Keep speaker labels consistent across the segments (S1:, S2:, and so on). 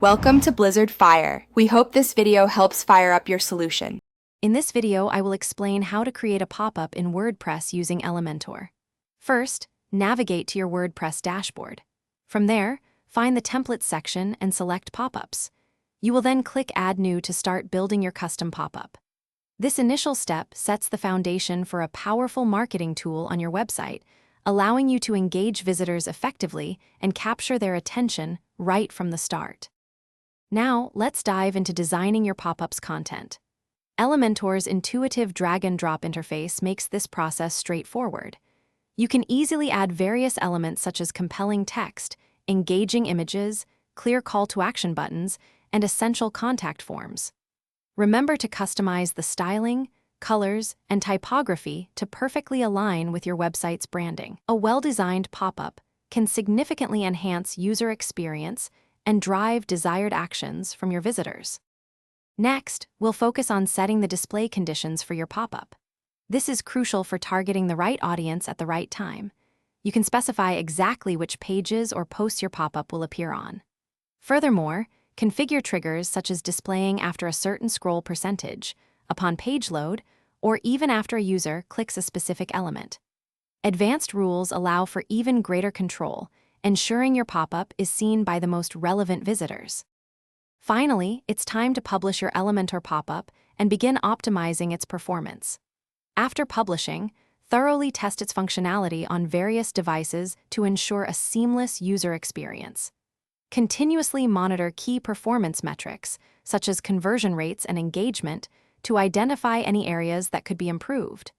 S1: Welcome to Blizzard Fire. We hope this video helps fire up your solution.
S2: In this video, I will explain how to create a pop-up in WordPress using Elementor. First, navigate to your WordPress dashboard. From there, find the Templates section and select Pop-ups. You will then click Add New to start building your custom pop-up. This initial step sets the foundation for a powerful marketing tool on your website, allowing you to engage visitors effectively and capture their attention right from the start. Now, let's dive into designing your pop-up's content. Elementor's intuitive drag-and-drop interface makes this process straightforward. You can easily add various elements such as compelling text, engaging images, clear call-to-action buttons, and essential contact forms. Remember to customize the styling, colors, and typography to perfectly align with your website's branding. A well-designed pop-up can significantly enhance user experience and drive desired actions from your visitors. Next, we'll focus on setting the display conditions for your pop-up. This is crucial for targeting the right audience at the right time. You can specify exactly which pages or posts your pop-up will appear on. Furthermore, configure triggers such as displaying after a certain scroll percentage, upon page load, or even after a user clicks a specific element. Advanced rules allow for even greater control, ensuring your pop-up is seen by the most relevant visitors. Finally, it's time to publish your Elementor pop-up and begin optimizing its performance. After publishing, thoroughly test its functionality on various devices to ensure a seamless user experience. Continuously monitor key performance metrics, such as conversion rates and engagement, to identify any areas that could be improved.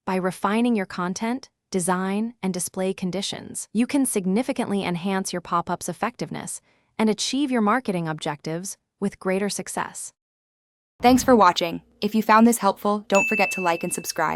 S2: By refining your content, design, and display conditions, you can significantly enhance your pop-up's effectiveness and achieve your marketing objectives with greater success.
S1: Thanks for watching. If you found this helpful, don't forget to like and subscribe.